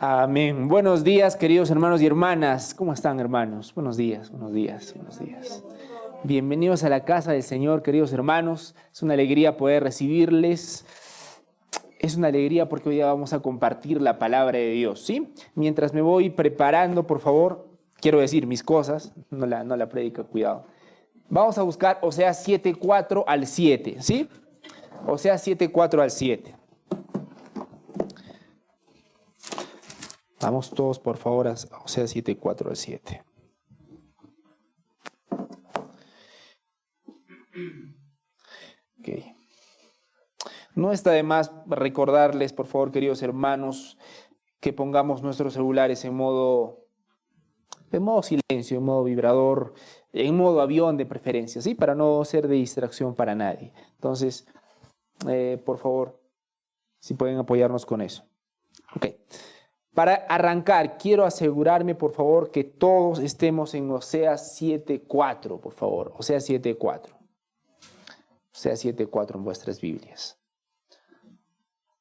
Amén. Buenos días, queridos hermanos y hermanas. ¿Cómo están, hermanos? Buenos días, buenos días, buenos días. Bienvenidos a la casa del Señor, queridos hermanos. Es una alegría poder recibirles. Es una alegría porque hoy día vamos a compartir la palabra de Dios, ¿sí? Mientras me voy preparando, por favor, quiero decir mis cosas, no la predica, cuidado. Vamos a buscar Oseas 7:4 al 7, ¿sí? Oseas 7:4 al 7. Vamos todos, por favor, a Oseas 7:4 al 7. Ok. No está de más recordarles, por favor, queridos hermanos, que pongamos nuestros celulares en modo silencio, en modo vibrador, en modo avión de preferencia, ¿sí? Para no ser de distracción para nadie. Entonces, por favor, si pueden apoyarnos con eso. Ok. Para arrancar, quiero asegurarme, por favor, que todos estemos en Oseas 7:4, por favor. Oseas 7:4. Oseas 7:4 en vuestras Biblias.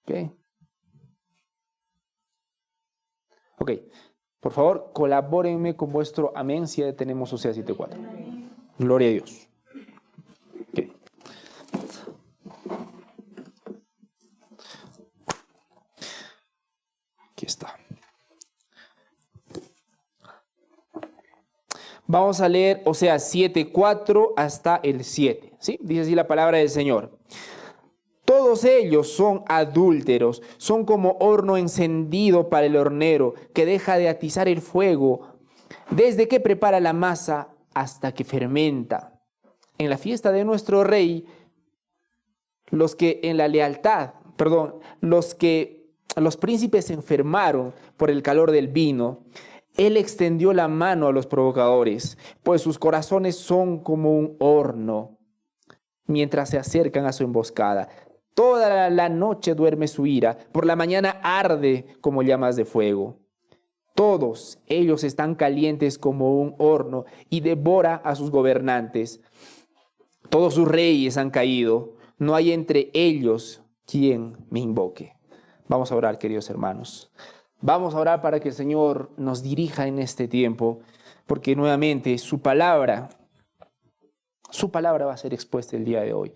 Ok. Ok. Por favor, colabórenme con vuestro amén si ya tenemos Oseas 7:4. Gloria a Dios. Ok. Aquí está. Vamos a leer Oseas 7:4 hasta el 7, ¿sí? Dice así la palabra del Señor. Todos ellos son adúlteros, son como horno encendido para el hornero, que deja de atizar el fuego, desde que prepara la masa hasta que fermenta. En la fiesta de nuestro rey, los príncipes se enfermaron por el calor del vino. Él extendió la mano a los provocadores, pues sus corazones son como un horno, mientras se acercan a su emboscada. Toda la noche duerme su ira, por la mañana arde como llamas de fuego. Todos ellos están calientes como un horno y devora a sus gobernantes. Todos sus reyes han caído, no hay entre ellos quien me invoque. Vamos a orar, queridos hermanos. Vamos a orar para que el Señor nos dirija en este tiempo, porque nuevamente su palabra va a ser expuesta el día de hoy.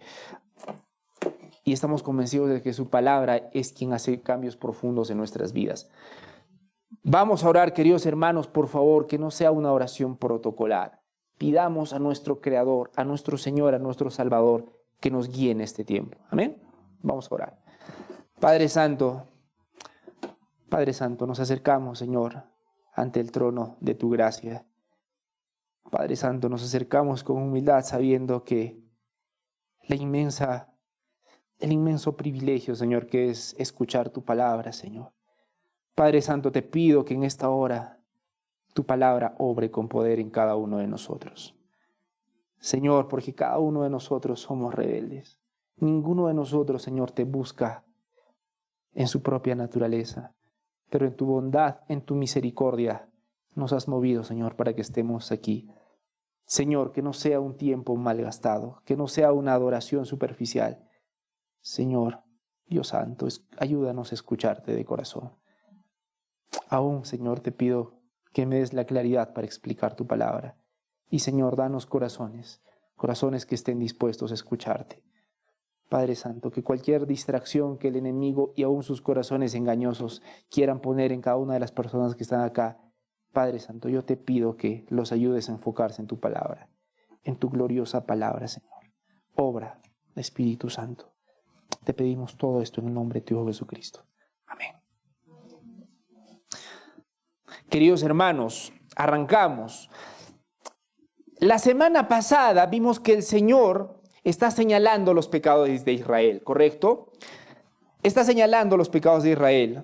Y estamos convencidos de que su palabra es quien hace cambios profundos en nuestras vidas. Vamos a orar, queridos hermanos, por favor, que no sea una oración protocolar. Pidamos a nuestro Creador, a nuestro Señor, a nuestro Salvador, que nos guíe en este tiempo. Amén. Vamos a orar. Padre Santo, nos acercamos, Señor, ante el trono de tu gracia. Padre Santo, nos acercamos con humildad, sabiendo que el inmenso privilegio, Señor, que es escuchar tu palabra, Señor. Padre Santo, te pido que en esta hora tu palabra obre con poder en cada uno de nosotros. Señor, porque cada uno de nosotros somos rebeldes. Ninguno de nosotros, Señor, te busca en su propia naturaleza, pero en tu bondad, en tu misericordia, nos has movido, Señor, para que estemos aquí. Señor, que no sea un tiempo malgastado, que no sea una adoración superficial. Señor, Dios Santo, ayúdanos a escucharte de corazón. Aún, Señor, te pido que me des la claridad para explicar tu palabra. Y, Señor, danos corazones que estén dispuestos a escucharte. Padre Santo, que cualquier distracción que el enemigo y aún sus corazones engañosos quieran poner en cada una de las personas que están acá, Padre Santo, yo te pido que los ayudes a enfocarse en tu palabra, en tu gloriosa palabra, Señor. Obra, Espíritu Santo. Te pedimos todo esto en el nombre de tu Hijo Jesucristo. Amén. Queridos hermanos, arrancamos. La semana pasada vimos que el Señor está señalando los pecados de Israel, ¿correcto? Está señalando los pecados de Israel.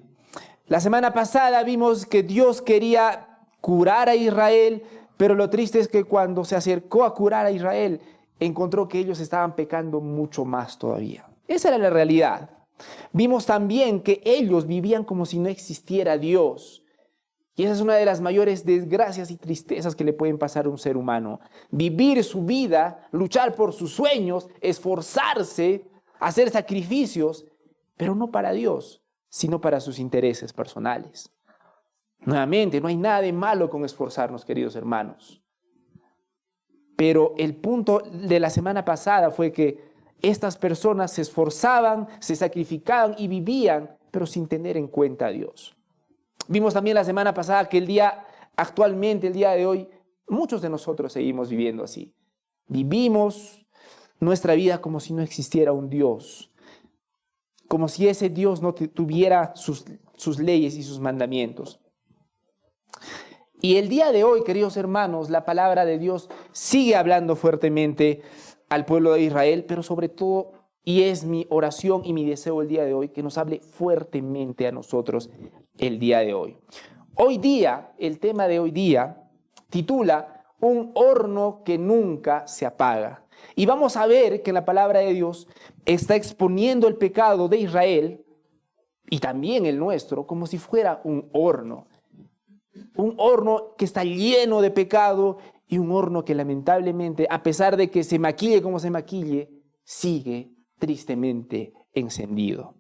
La semana pasada vimos que Dios quería curar a Israel, pero lo triste es que cuando se acercó a curar a Israel, encontró que ellos estaban pecando mucho más todavía. Esa era la realidad. Vimos también que ellos vivían como si no existiera Dios. Y esa es una de las mayores desgracias y tristezas que le pueden pasar a un ser humano. Vivir su vida, luchar por sus sueños, esforzarse, hacer sacrificios, pero no para Dios, sino para sus intereses personales. Nuevamente, no hay nada de malo con esforzarnos, queridos hermanos. Pero el punto de la semana pasada fue que estas personas se esforzaban, se sacrificaban y vivían, pero sin tener en cuenta a Dios. Vimos también la semana pasada que actualmente, el día de hoy, muchos de nosotros seguimos viviendo así. Vivimos nuestra vida como si no existiera un Dios, como si ese Dios no tuviera sus leyes y sus mandamientos. Y el día de hoy, queridos hermanos, la palabra de Dios sigue hablando fuertemente al pueblo de Israel, pero sobre todo, y es mi oración y mi deseo el día de hoy, que nos hable fuertemente a nosotros el día de hoy. Hoy día, el tema de hoy día, titula Un horno que nunca se apaga. Y vamos a ver que la palabra de Dios está exponiendo el pecado de Israel y también el nuestro como si fuera un horno. Un horno que está lleno de pecado y un horno que lamentablemente, a pesar de que se maquille como se maquille, sigue tristemente encendido.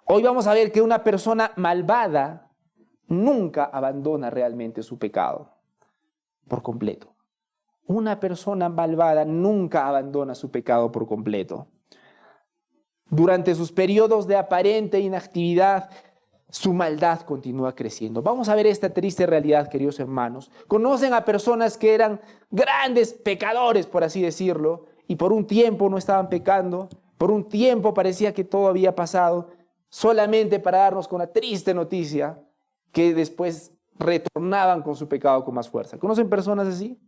Hoy vamos a ver que una persona malvada nunca abandona realmente su pecado por completo. Una persona malvada nunca abandona su pecado por completo. Durante sus periodos de aparente inactividad, su maldad continúa creciendo. Vamos a ver esta triste realidad, queridos hermanos. Conocen a personas que eran grandes pecadores, por así decirlo, y por un tiempo no estaban pecando, por un tiempo parecía que todo había pasado, solamente para darnos con la triste noticia que después retornaban con su pecado con más fuerza. ¿Conocen personas así?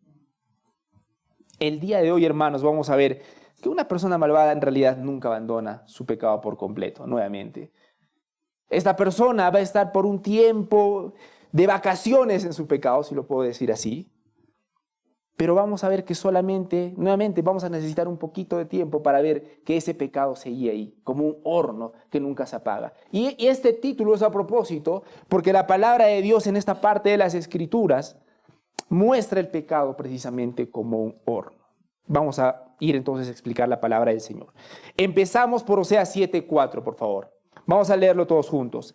El día de hoy, hermanos, vamos a ver que una persona malvada en realidad nunca abandona su pecado por completo, nuevamente. Esta persona va a estar por un tiempo de vacaciones en su pecado, si lo puedo decir así. Pero vamos a ver que nuevamente vamos a necesitar un poquito de tiempo para ver que ese pecado seguía ahí, como un horno que nunca se apaga. Y este título es a propósito, porque la palabra de Dios en esta parte de las Escrituras muestra el pecado precisamente como un horno. Vamos a ir entonces a explicar la palabra del Señor. Empezamos por Oseas 7:4, por favor. Vamos a leerlo todos juntos.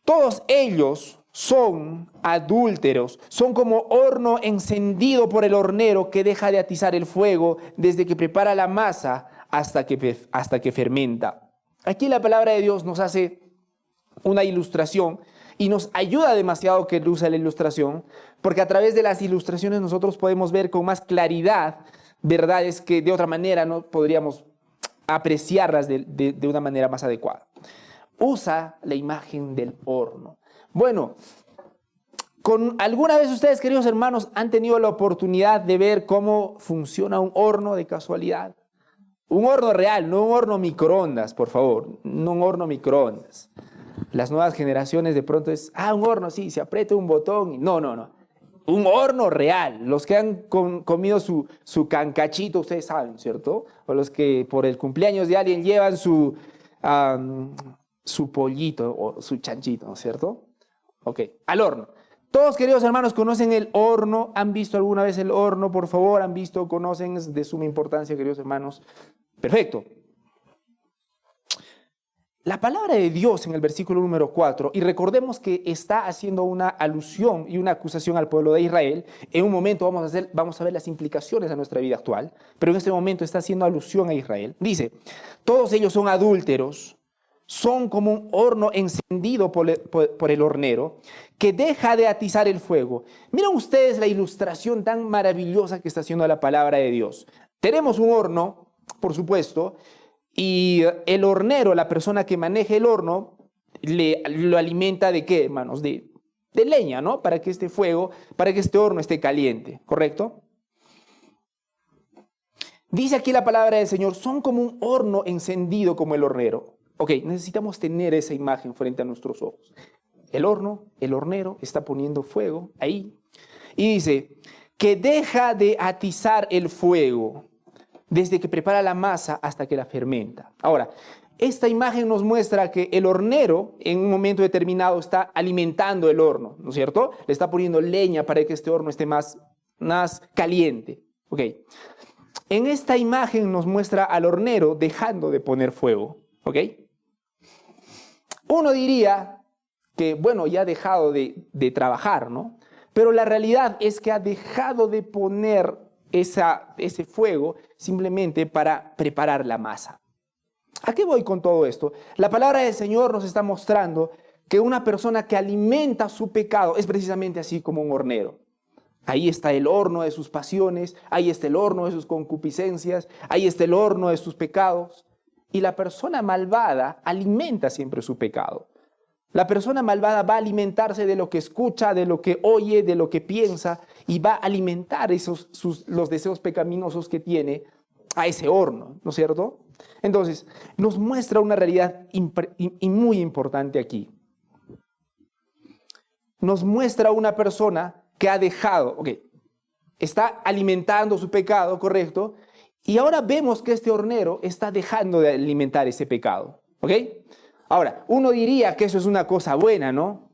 Todos ellos son adúlteros, son como horno encendido por el hornero que deja de atizar el fuego desde que prepara la masa hasta que fermenta. Aquí la palabra de Dios nos hace una ilustración y nos ayuda demasiado que use la ilustración, porque a través de las ilustraciones nosotros podemos ver con más claridad verdades que de otra manera no podríamos apreciarlas de una manera más adecuada. Usa la imagen del horno. Bueno, ¿alguna vez ustedes, queridos hermanos, han tenido la oportunidad de ver cómo funciona un horno de casualidad? Un horno real, no un horno microondas, por favor, no un horno microondas. Las nuevas generaciones de pronto un horno, sí, se aprieta un botón. No. Un horno real. Los que han comido su cancachito, ustedes saben, ¿cierto? O los que por el cumpleaños de alguien llevan su pollito o su chanchito, ¿cierto? Ok, al horno. Todos, queridos hermanos, conocen el horno. ¿Han visto alguna vez el horno, por favor? ¿Han visto, conocen? Es de suma importancia, queridos hermanos. Perfecto. La palabra de Dios en el versículo número 4, y recordemos que está haciendo una alusión y una acusación al pueblo de Israel. En un momento vamos a ver las implicaciones a nuestra vida actual, pero en este momento está haciendo alusión a Israel. Dice, todos ellos son adúlteros, son como un horno encendido por el hornero que deja de atizar el fuego. Miren ustedes la ilustración tan maravillosa que está haciendo la palabra de Dios. Tenemos un horno, por supuesto, y el hornero, la persona que maneja el horno, lo alimenta ¿de qué, hermanos? De leña, ¿no? Para que este horno esté caliente, ¿correcto? Dice aquí la palabra del Señor, son como un horno encendido como el hornero. Ok, necesitamos tener esa imagen frente a nuestros ojos. El hornero está poniendo fuego ahí. Y dice, que deja de atizar el fuego desde que prepara la masa hasta que la fermenta. Ahora, esta imagen nos muestra que el hornero en un momento determinado está alimentando el horno, ¿no es cierto? Le está poniendo leña para que este horno esté más caliente. Ok. En esta imagen nos muestra al hornero dejando de poner fuego. ¿Ok? Uno diría, que, bueno, ya ha dejado de trabajar, ¿no? Pero la realidad es que ha dejado de poner ese fuego simplemente para preparar la masa. ¿A qué voy con todo esto? La palabra del Señor nos está mostrando que una persona que alimenta su pecado es precisamente así como un hornero. Ahí está el horno de sus pasiones, ahí está el horno de sus concupiscencias, ahí está el horno de sus pecados. Y la persona malvada alimenta siempre su pecado. La persona malvada va a alimentarse de lo que escucha, de lo que oye, de lo que piensa, y va a alimentar los deseos pecaminosos que tiene a ese horno, ¿no es cierto? Entonces, nos muestra una realidad muy importante aquí. Nos muestra una persona que ha dejado, está alimentando su pecado, ¿correcto? Y ahora vemos que este hornero está dejando de alimentar ese pecado, ¿ok? Ahora, uno diría que eso es una cosa buena, ¿no?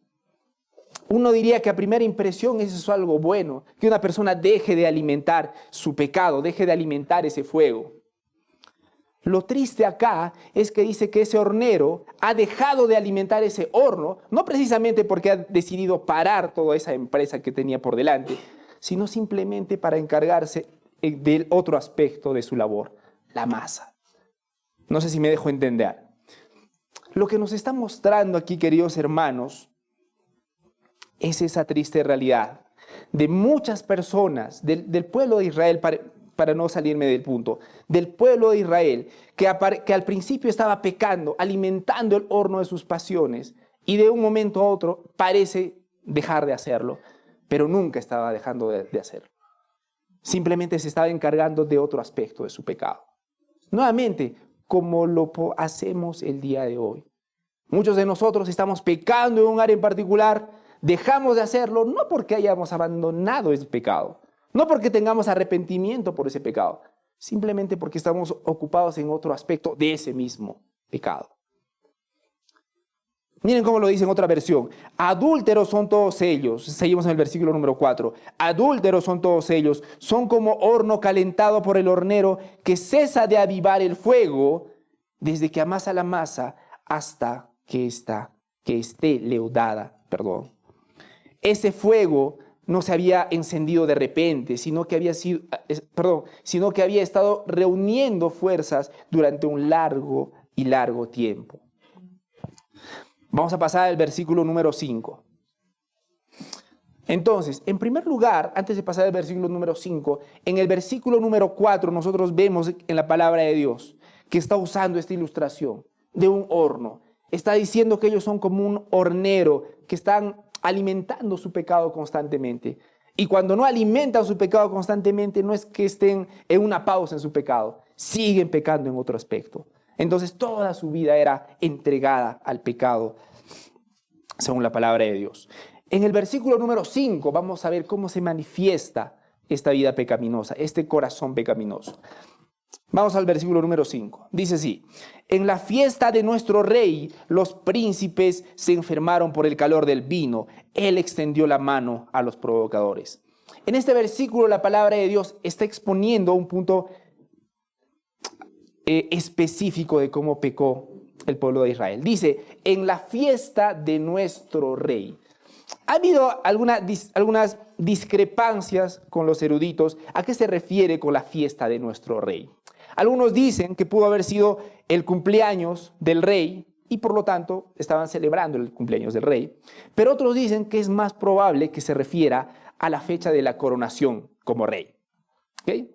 Uno diría que a primera impresión eso es algo bueno, que una persona deje de alimentar su pecado, deje de alimentar ese fuego. Lo triste acá es que dice que ese hornero ha dejado de alimentar ese horno, no precisamente porque ha decidido parar toda esa empresa que tenía por delante, sino simplemente para encargarse del otro aspecto de su labor, la masa. No sé si me dejo entender. Lo que nos está mostrando aquí, queridos hermanos, es esa triste realidad de muchas personas del pueblo de Israel, para no salirme del punto, del pueblo de Israel, que al principio estaba pecando, alimentando el horno de sus pasiones, y de un momento a otro parece dejar de hacerlo, pero nunca estaba dejando de hacerlo. Simplemente se estaba encargando de otro aspecto de su pecado. Nuevamente, como lo hacemos el día de hoy. Muchos de nosotros estamos pecando en un área en particular, dejamos de hacerlo no porque hayamos abandonado ese pecado, no porque tengamos arrepentimiento por ese pecado, simplemente porque estamos ocupados en otro aspecto de ese mismo pecado. Miren cómo lo dice en otra versión. Adúlteros son todos ellos. Seguimos en el versículo número 4. Adúlteros son todos ellos. Son como horno calentado por el hornero que cesa de avivar el fuego desde que amasa la masa hasta que esté leudada. Ese fuego no se había encendido de repente, sino que había estado reuniendo fuerzas durante un largo tiempo. Vamos a pasar al versículo número 5. Entonces, en primer lugar, antes de pasar al versículo número 5, en el versículo número 4 nosotros vemos en la palabra de Dios que está usando esta ilustración de un horno. Está diciendo que ellos son como un hornero que están alimentando su pecado constantemente. Y cuando no alimentan su pecado constantemente, no es que estén en una pausa en su pecado, siguen pecando en otro aspecto. Entonces toda su vida era entregada al pecado, según la palabra de Dios. En el versículo número 5 vamos a ver cómo se manifiesta esta vida pecaminosa, este corazón pecaminoso. Vamos al versículo número 5. Dice así: en la fiesta de nuestro rey, los príncipes se enfermaron por el calor del vino. Él extendió la mano a los provocadores. En este versículo la palabra de Dios está exponiendo un punto específico de cómo pecó el pueblo de Israel. Dice, en la fiesta de nuestro rey. Ha habido algunas discrepancias con los eruditos a qué se refiere con la fiesta de nuestro rey. Algunos dicen que pudo haber sido el cumpleaños del rey y por lo tanto estaban celebrando el cumpleaños del rey. Pero otros dicen que es más probable que se refiera a la fecha de la coronación como rey. ¿Okay?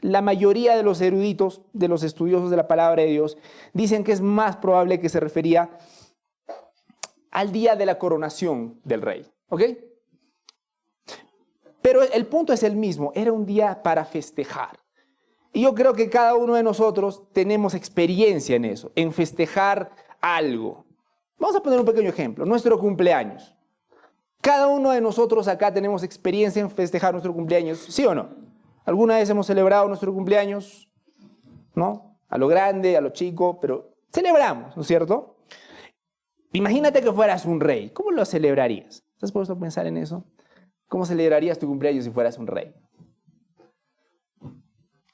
La mayoría de los eruditos, de los estudiosos de la palabra de Dios, dicen que es más probable que se refería al día de la coronación del rey. ¿Ok? Pero el punto es el mismo, era un día para festejar. Y yo creo que cada uno de nosotros tenemos experiencia en eso, en festejar algo. Vamos a poner un pequeño ejemplo, nuestro cumpleaños. Cada uno de nosotros acá tenemos experiencia en festejar nuestro cumpleaños, ¿sí o no? ¿Alguna vez hemos celebrado nuestro cumpleaños? ¿No? A lo grande, a lo chico, pero celebramos, ¿no es cierto? Imagínate que fueras un rey. ¿Cómo lo celebrarías? ¿Estás puesto a pensar en eso? ¿Cómo celebrarías tu cumpleaños si fueras un rey?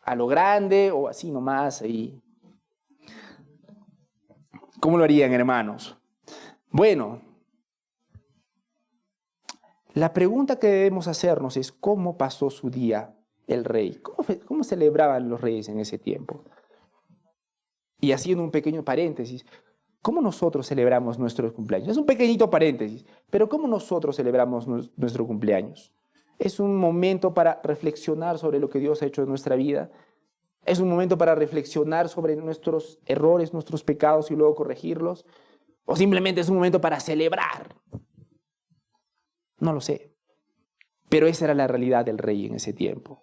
¿A lo grande o así nomás ahí? ¿Cómo lo harían, hermanos? Bueno, La pregunta que debemos hacernos es ¿cómo pasó su día el rey? ¿Cómo celebraban los reyes en ese tiempo? Y haciendo un pequeño paréntesis, ¿cómo nosotros celebramos nuestros cumpleaños? Es un pequeñito paréntesis, pero ¿cómo nosotros celebramos nuestro cumpleaños? Es un momento para reflexionar sobre lo que Dios ha hecho en nuestra vida. Es un momento para reflexionar sobre nuestros errores, nuestros pecados y luego corregirlos. O simplemente es un momento para celebrar. No lo sé. Pero esa era la realidad del rey en ese tiempo.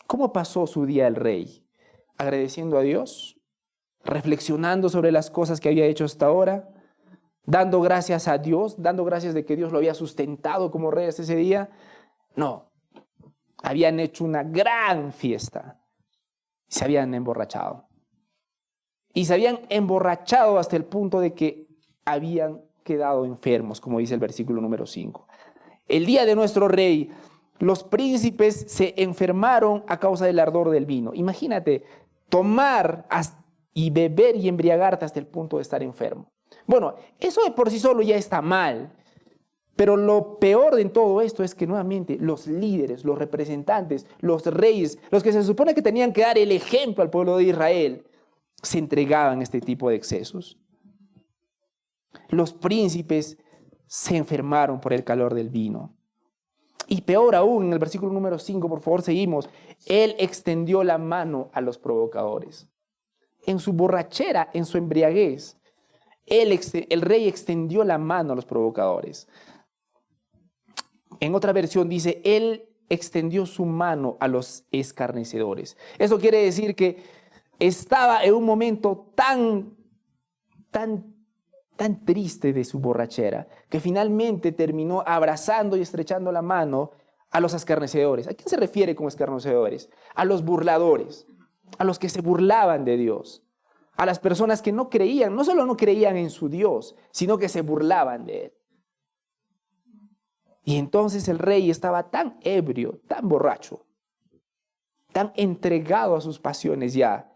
¿Cómo pasó su día el rey? ¿Agradeciendo a Dios? ¿Reflexionando sobre las cosas que había hecho hasta ahora? ¿Dando gracias a Dios? ¿Dando gracias de que Dios lo había sustentado como rey hasta ese día? No. Habían hecho una gran fiesta. Se habían emborrachado. Y se habían emborrachado hasta el punto de que habían quedado enfermos, como dice el versículo número 5. El día de nuestro rey, los príncipes se enfermaron a causa del ardor del vino. Imagínate, tomar y beber y embriagarte hasta el punto de estar enfermo. Bueno, eso de por sí solo ya está mal. Pero lo peor de todo esto es que nuevamente los líderes, los representantes, los reyes, los que se supone que tenían que dar el ejemplo al pueblo de Israel, se entregaban a este tipo de excesos. Los príncipes se enfermaron por el calor del vino. Y peor aún, en el versículo número 5, por favor, seguimos. Él extendió la mano a los provocadores. En su borrachera, en su embriaguez, el rey extendió la mano a los provocadores. En otra versión dice, él extendió su mano a los escarnecedores. Eso quiere decir que estaba en un momento tan triste de su borrachera, que finalmente terminó abrazando y estrechando la mano a los escarnecedores. ¿A quién se refiere con escarnecedores? A los burladores, a los que se burlaban de Dios, a las personas que no creían, no solo no creían en su Dios, sino que se burlaban de él. Y entonces el rey estaba tan ebrio, tan borracho, tan entregado a sus pasiones ya,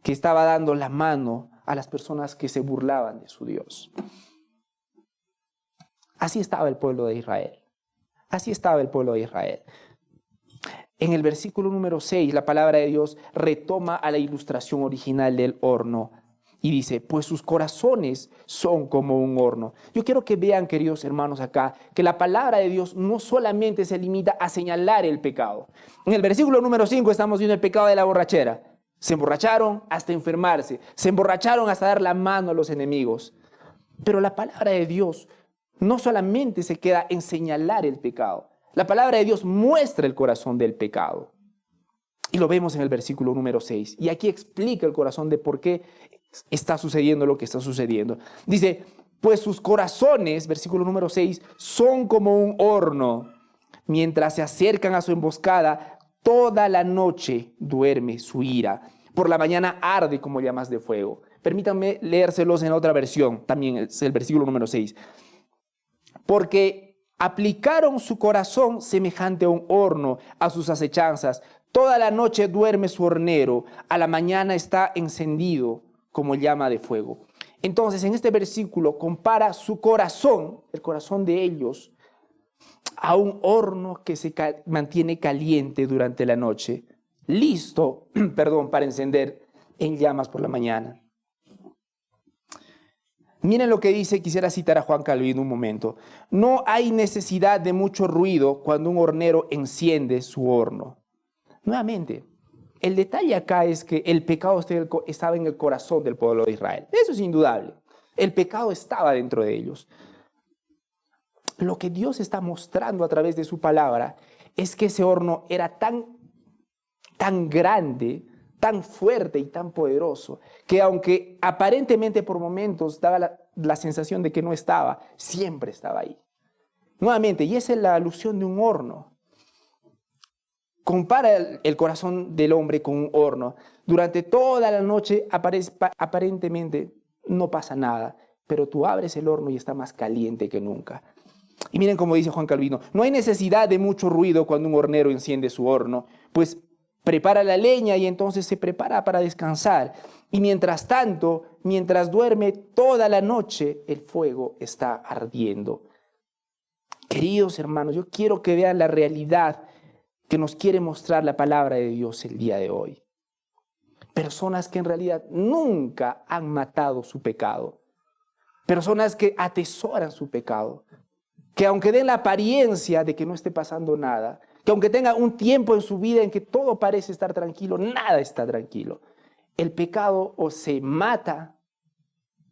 que estaba dando la mano a las personas que se burlaban de su Dios. Así estaba el pueblo de Israel. Así estaba el pueblo de Israel. En el versículo número 6, la palabra de Dios retoma a la ilustración original del horno y dice, pues sus corazones son como un horno. Yo quiero que vean, queridos hermanos, acá, que la palabra de Dios no solamente se limita a señalar el pecado. En el versículo número 5 estamos viendo el pecado de la borrachera. Se emborracharon hasta enfermarse, se emborracharon hasta dar la mano a los enemigos. Pero la palabra de Dios no solamente se queda en señalar el pecado. La palabra de Dios muestra el corazón del pecado. Y lo vemos en el versículo número 6. Y aquí explica el corazón de por qué está sucediendo lo que está sucediendo. Dice, pues sus corazones, versículo número 6, son como un horno. Mientras se acercan a su emboscada, toda la noche duerme su ira. Por la mañana arde como llamas de fuego. Permítanme leérselos en otra versión. También es el versículo número 6. Porque aplicaron su corazón semejante a un horno a sus acechanzas. Toda la noche duerme su hornero. A la mañana está encendido como llama de fuego. Entonces, en este versículo compara su corazón, el corazón de ellos, a un horno que se mantiene caliente durante la noche, listo, para encender en llamas por la mañana. Miren lo que dice, quisiera citar a Juan Calvino un momento. No hay necesidad de mucho ruido cuando un hornero enciende su horno. Nuevamente, el detalle acá es que el pecado estaba en el corazón del pueblo de Israel. Eso es indudable. El pecado estaba dentro de ellos. Lo que Dios está mostrando a través de su palabra es que ese horno era tan grande, tan fuerte y tan poderoso, que aunque aparentemente por momentos daba la sensación de que no estaba, siempre estaba ahí. Nuevamente, y esa es la alusión de un horno. Compara el corazón del hombre con un horno. Durante toda la noche aparentemente no pasa nada, pero tú abres el horno y está más caliente que nunca. Y miren cómo dice Juan Calvino, no hay necesidad de mucho ruido cuando un hornero enciende su horno, pues prepara la leña y entonces se prepara para descansar. Y mientras tanto, mientras duerme toda la noche, el fuego está ardiendo. Queridos hermanos, yo quiero que vean la realidad que nos quiere mostrar la palabra de Dios el día de hoy. Personas que en realidad nunca han matado su pecado. Personas que atesoran su pecado. Que aunque den la apariencia de que no esté pasando nada, que aunque tenga un tiempo en su vida en que todo parece estar tranquilo, nada está tranquilo. El pecado o se mata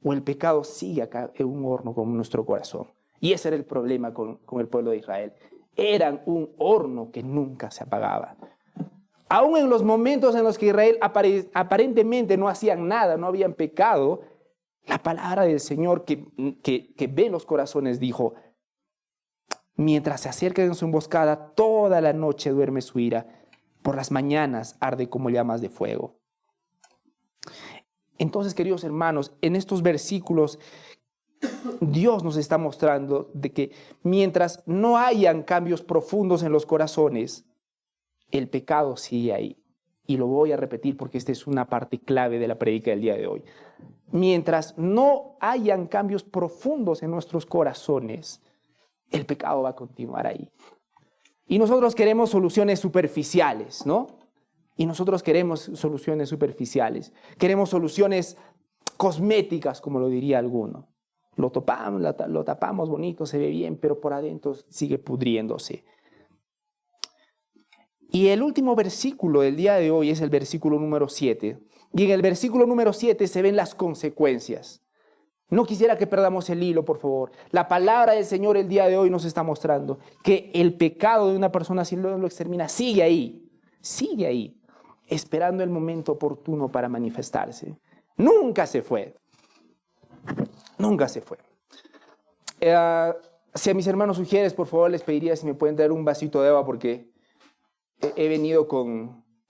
o el pecado sigue acá en un horno con nuestro corazón. Y ese era el problema con el pueblo de Israel. Eran un horno que nunca se apagaba. Aún en los momentos en los que Israel aparentemente no hacían nada, no habían pecado, la palabra del Señor que ve los corazones dijo: mientras se acercan en su emboscada, toda la noche duerme su ira, por las mañanas arde como llamas de fuego. Entonces, queridos hermanos, en estos versículos Dios nos está mostrando de que mientras no hayan cambios profundos en los corazones, el pecado sigue ahí. Y lo voy a repetir porque esta es una parte clave de la prédica del día de hoy. Mientras no hayan cambios profundos en nuestros corazones, el pecado va a continuar ahí. Y nosotros queremos soluciones superficiales, ¿no? Y nosotros queremos soluciones superficiales. Queremos soluciones cosméticas, como lo diría alguno. Lo tapamos bonito, se ve bien, pero por adentro sigue pudriéndose. Y el último versículo del día de hoy es el versículo número 7. Y en el versículo número 7 se ven las consecuencias. No quisiera que perdamos el hilo, por favor. La palabra del Señor el día de hoy nos está mostrando que el pecado de una persona, si no lo extermina, sigue ahí, esperando el momento oportuno para manifestarse. Nunca se fue. Nunca se fue. Si a mis hermanos sugieres, por favor, les pediría si me pueden dar un vasito de agua porque he venido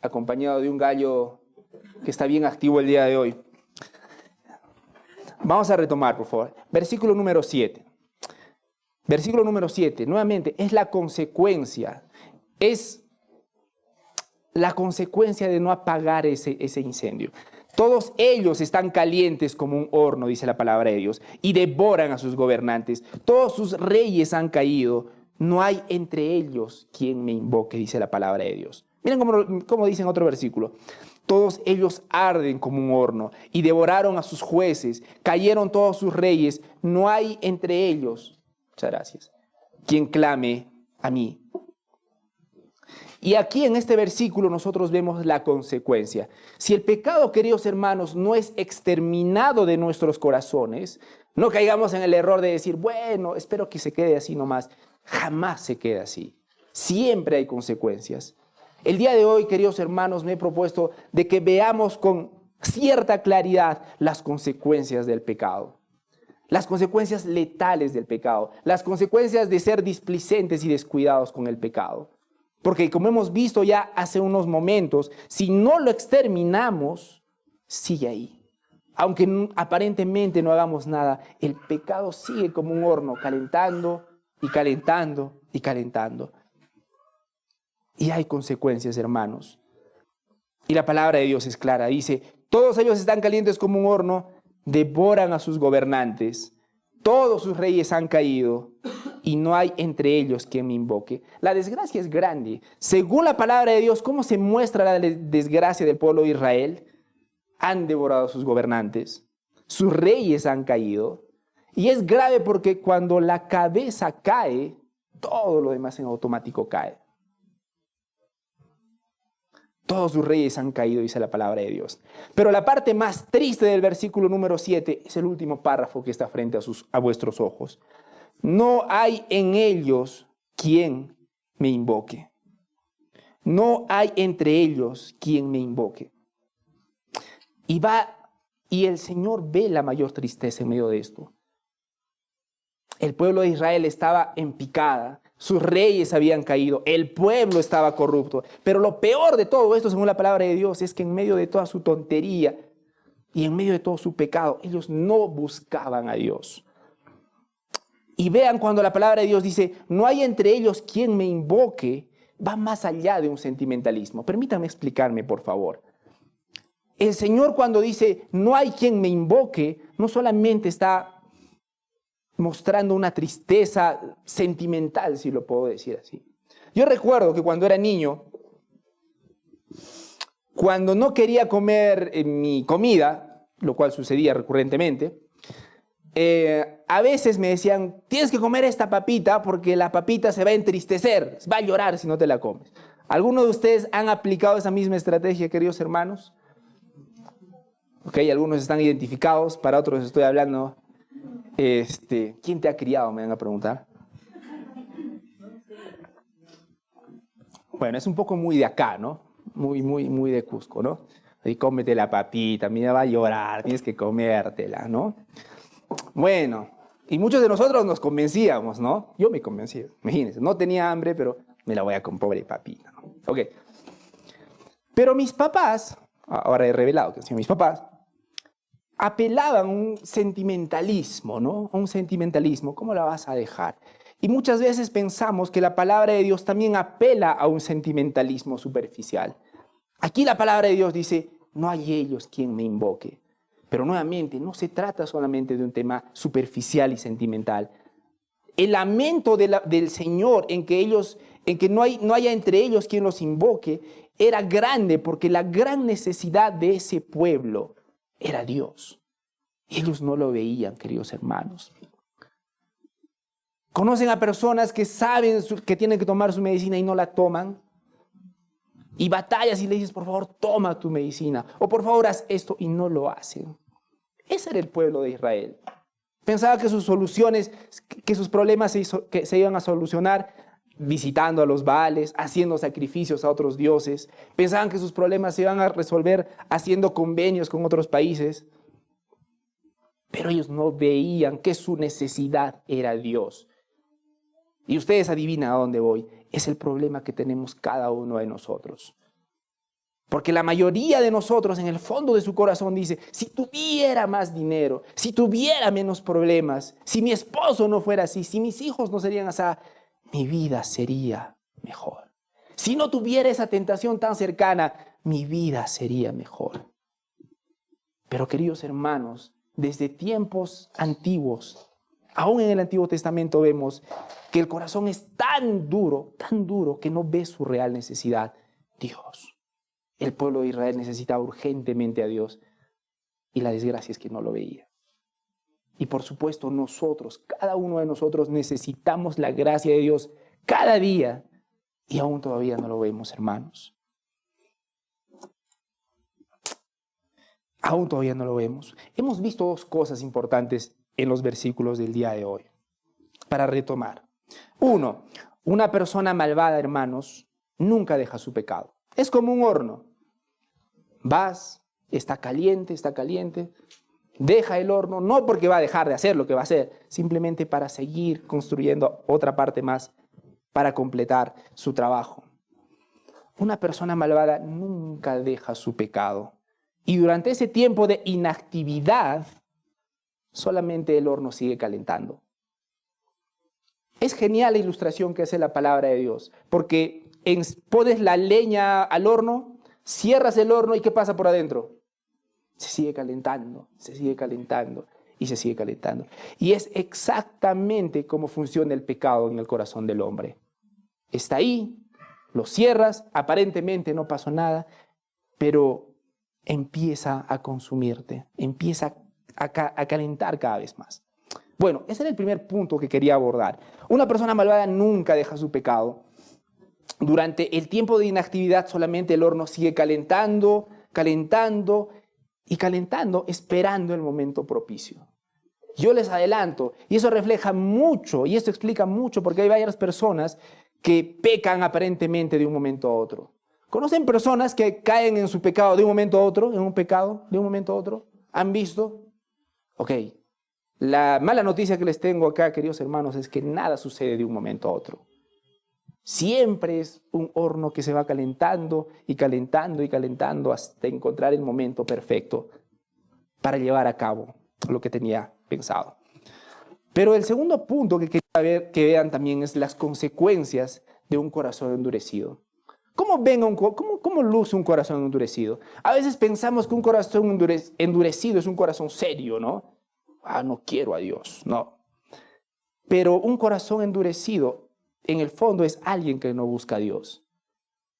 acompañado de un gallo que está bien activo el día de hoy. Vamos a retomar, por favor. Versículo número 7. Versículo número 7, nuevamente, es la consecuencia. Es la consecuencia de no apagar ese incendio. Todos ellos están calientes como un horno, dice la palabra de Dios, y devoran a sus gobernantes. Todos sus reyes han caído. No hay entre ellos quien me invoque, dice la palabra de Dios. Miren cómo dice en otro versículo. Todos ellos arden como un horno y devoraron a sus jueces. Cayeron todos sus reyes. No hay entre ellos, muchas gracias, quien clame a mí. Y aquí en este versículo nosotros vemos la consecuencia. Si el pecado, queridos hermanos, no es exterminado de nuestros corazones, no caigamos en el error de decir, bueno, espero que se quede así nomás. Jamás se queda así. Siempre hay consecuencias. El día de hoy, queridos hermanos, me he propuesto de que veamos con cierta claridad las consecuencias del pecado. Las consecuencias letales del pecado. Las consecuencias de ser displicentes y descuidados con el pecado. Porque como hemos visto ya hace unos momentos, si no lo exterminamos, sigue ahí. Aunque aparentemente no hagamos nada, el pecado sigue como un horno, calentando y calentando y calentando. Y hay consecuencias, hermanos. Y la palabra de Dios es clara. Dice, todos ellos están calientes como un horno, devoran a sus gobernantes. Todos sus reyes han caído y no hay entre ellos quien me invoque. La desgracia es grande. Según la palabra de Dios, ¿cómo se muestra la desgracia del pueblo de Israel? Han devorado a sus gobernantes. Sus reyes han caído. Y es grave porque cuando la cabeza cae, todo lo demás en automático cae. Todos sus reyes han caído, dice la palabra de Dios. Pero la parte más triste del versículo número 7 es el último párrafo que está frente a vuestros ojos. No hay en ellos quien me invoque. No hay entre ellos quien me invoque. Y el Señor ve la mayor tristeza en medio de esto. El pueblo de Israel estaba en picada. Sus reyes habían caído, el pueblo estaba corrupto. Pero lo peor de todo esto, según la palabra de Dios, es que en medio de toda su tontería y en medio de todo su pecado, ellos no buscaban a Dios. Y vean cuando la palabra de Dios dice, no hay entre ellos quien me invoque, va más allá de un sentimentalismo. Permítanme explicarme, por favor. El Señor cuando dice, no hay quien me invoque, no solamente está mostrando una tristeza sentimental, si lo puedo decir así. Yo recuerdo que cuando era niño, cuando no quería comer mi comida, lo cual sucedía recurrentemente, a veces me decían, tienes que comer esta papita porque la papita se va a entristecer, va a llorar si no te la comes. ¿Algunos de ustedes han aplicado esa misma estrategia, queridos hermanos? Ok, algunos están identificados, para otros estoy hablando. ¿Quién te ha criado? Me van a preguntar. Bueno, es un poco muy de acá, ¿no? Muy de Cusco, ¿no? Y cómete la papita, mira, va a llorar, tienes que comértela, ¿no? Bueno, y muchos de nosotros nos convencíamos, ¿no? Yo me convencía, imagínense, no tenía hambre, pero me la voy a comer, pobre papita, ¿no? Ok. Pero mis papás, ahora he revelado que son mis papás, apelaban a un sentimentalismo, ¿no? A un sentimentalismo, ¿cómo la vas a dejar? Y muchas veces pensamos que la palabra de Dios también apela a un sentimentalismo superficial. Aquí la palabra de Dios dice, no hay ellos quien me invoque. Pero nuevamente, no se trata solamente de un tema superficial y sentimental. El lamento del Señor en que no haya entre ellos quien los invoque era grande, porque la gran necesidad de ese pueblo era Dios. Ellos no lo veían, queridos hermanos. ¿Conocen a personas que saben que tienen que tomar su medicina y no la toman? Y batallas y le dices, por favor, toma tu medicina. O por favor, haz esto, y no lo hacen. Ese era el pueblo de Israel. Pensaba que sus soluciones, que sus problemas se iban a solucionar visitando a los Baales, haciendo sacrificios a otros dioses. Pensaban que sus problemas se iban a resolver haciendo convenios con otros países. Pero ellos no veían que su necesidad era Dios. Y ustedes adivinan a dónde voy. Es el problema que tenemos cada uno de nosotros. Porque la mayoría de nosotros en el fondo de su corazón dice, si tuviera más dinero, si tuviera menos problemas, si mi esposo no fuera así, si mis hijos no serían así, mi vida sería mejor. Si no tuviera esa tentación tan cercana, mi vida sería mejor. Pero queridos hermanos, desde tiempos antiguos, aún en el Antiguo Testamento vemos que el corazón es tan duro que no ve su real necesidad. Dios. El pueblo de Israel necesitaba urgentemente a Dios y la desgracia es que no lo veía. Y por supuesto nosotros, cada uno de nosotros necesitamos la gracia de Dios cada día y aún todavía no lo vemos, hermanos. Aún todavía no lo vemos. Hemos visto dos cosas importantes en los versículos del día de hoy. Para retomar. Uno, una persona malvada, hermanos, nunca deja su pecado. Es como un horno. Vas, está caliente, deja el horno, no porque va a dejar de hacer lo que va a hacer, simplemente para seguir construyendo otra parte más para completar su trabajo. Una persona malvada nunca deja su pecado. Y durante ese tiempo de inactividad, solamente el horno sigue calentando. Es genial la ilustración que hace la palabra de Dios, porque pones la leña al horno, cierras el horno y ¿qué pasa por adentro? Se sigue calentando y se sigue calentando. Y es exactamente como funciona el pecado en el corazón del hombre. Está ahí, lo cierras, aparentemente no pasó nada, pero empieza a consumirte, empieza a calentar cada vez más. Bueno, ese era el primer punto que quería abordar. Una persona malvada nunca deja su pecado. Durante el tiempo de inactividad solamente el horno sigue calentando, esperando el momento propicio. Yo les adelanto, y eso refleja mucho, y esto explica mucho, porque hay varias personas que pecan aparentemente de un momento a otro. ¿Conocen personas que caen en su pecado de un momento a otro, en un pecado de un momento a otro? ¿Han visto? Ok. La mala noticia que les tengo acá, queridos hermanos, es que nada sucede de un momento a otro. Siempre es un horno que se va calentando hasta encontrar el momento perfecto para llevar a cabo lo que tenía pensado. Pero el segundo punto que quería que vean también es las consecuencias de un corazón endurecido. ¿Cómo luce un corazón endurecido? A veces pensamos que un corazón endurecido es un corazón serio, ¿no? No quiero a Dios, no. Pero un corazón endurecido, en el fondo, es alguien que no busca a Dios.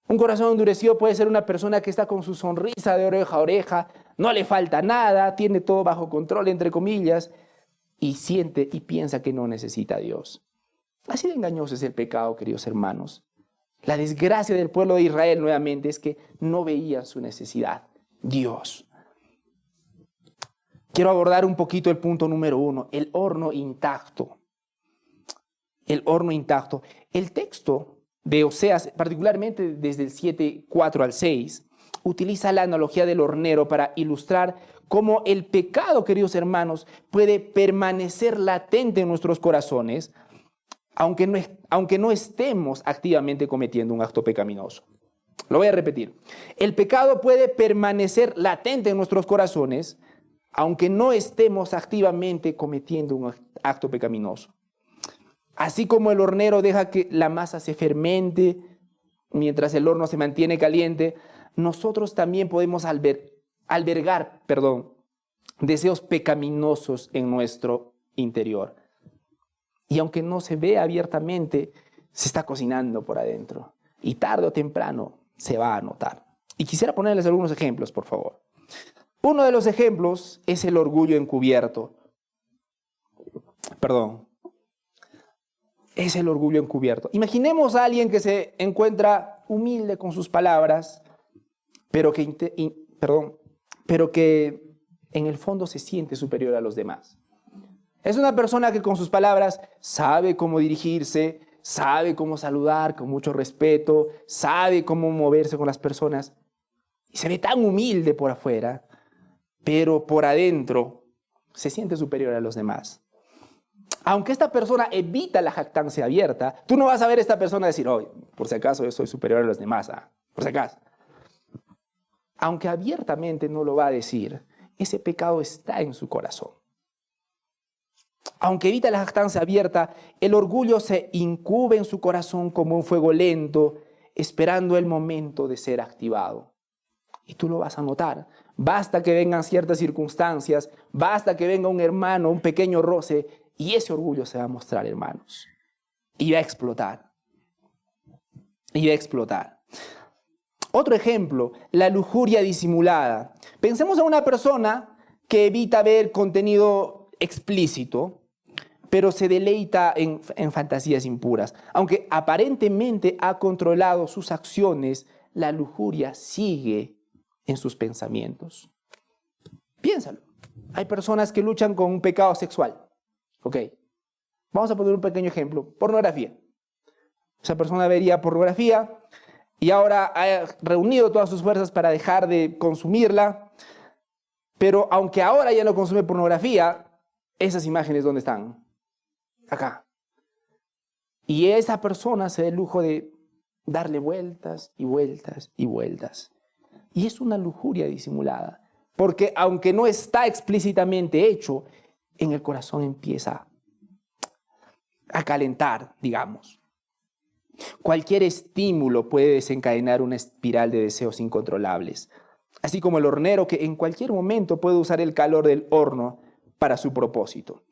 Un corazón endurecido puede ser una persona que está con su sonrisa de oreja a oreja, no le falta nada, tiene todo bajo control, entre comillas, y siente y piensa que no necesita a Dios. Así de engañoso es el pecado, queridos hermanos. La desgracia del pueblo de Israel nuevamente es que no veían su necesidad, Dios. Quiero abordar un poquito el punto número 1, el horno intacto. El horno intacto. El texto de Oseas, particularmente desde el 7:4 al 6, utiliza la analogía del hornero para ilustrar cómo el pecado, queridos hermanos, puede permanecer latente en nuestros corazones, aunque no estemos activamente cometiendo un acto pecaminoso. Lo voy a repetir. El pecado puede permanecer latente en nuestros corazones, aunque no estemos activamente cometiendo un acto pecaminoso. Así como el hornero deja que la masa se fermente mientras el horno se mantiene caliente, nosotros también podemos albergar deseos pecaminosos en nuestro interior. Y aunque no se ve abiertamente, se está cocinando por adentro. Y tarde o temprano se va a notar. Y quisiera ponerles algunos ejemplos, por favor. Uno de los ejemplos es el orgullo encubierto. Es el orgullo encubierto. Imaginemos a alguien que se encuentra humilde con sus palabras, pero que en el fondo se siente superior a los demás. Es una persona que con sus palabras sabe cómo dirigirse, sabe cómo saludar con mucho respeto, sabe cómo moverse con las personas. Y se ve tan humilde por afuera, pero por adentro se siente superior a los demás. Aunque esta persona evita la jactancia abierta, tú no vas a ver a esta persona decir, oh, por si acaso yo soy superior a los demás, por si acaso. Aunque abiertamente no lo va a decir, ese pecado está en su corazón. Aunque evita la jactancia abierta, el orgullo se incuba en su corazón como un fuego lento, esperando el momento de ser activado. Y tú lo vas a notar. Basta que vengan ciertas circunstancias, basta que venga un hermano, un pequeño roce, y ese orgullo se va a mostrar, hermanos. Y va a explotar. Y va a explotar. Otro ejemplo, la lujuria disimulada. Pensemos en una persona que evita ver contenido explícito, pero se deleita en fantasías impuras. Aunque aparentemente ha controlado sus acciones, la lujuria sigue en sus pensamientos. Piénsalo. Hay personas que luchan con un pecado sexual. Ok. Vamos a poner un pequeño ejemplo. Pornografía. Esa persona vería pornografía y ahora ha reunido todas sus fuerzas para dejar de consumirla. Pero aunque ahora ya no consume pornografía, esas imágenes, ¿dónde están? Acá. Y esa persona se da el lujo de darle vueltas y vueltas y vueltas. Y es una lujuria disimulada. Porque aunque no está explícitamente hecho, en el corazón empieza a calentar, digamos. Cualquier estímulo puede desencadenar una espiral de deseos incontrolables. Así como el hornero que en cualquier momento puede usar el calor del horno para su propósito.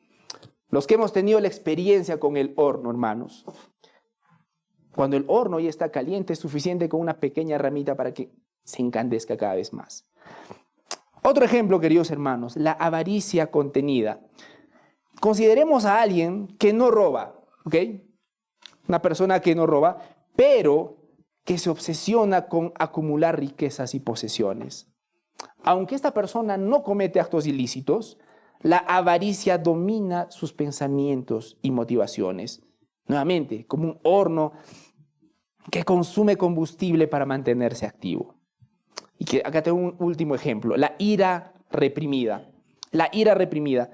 Los que hemos tenido la experiencia con el horno, hermanos, cuando el horno ya está caliente, es suficiente con una pequeña ramita para que se encandezca cada vez más. Otro ejemplo, queridos hermanos, la avaricia contenida. Consideremos a alguien que no roba, ¿ok? Una persona que no roba, pero que se obsesiona con acumular riquezas y posesiones. Aunque esta persona no comete actos ilícitos, la avaricia domina sus pensamientos y motivaciones. Nuevamente, como un horno que consume combustible para mantenerse activo. Y que acá tengo un último ejemplo, la ira reprimida. La ira reprimida.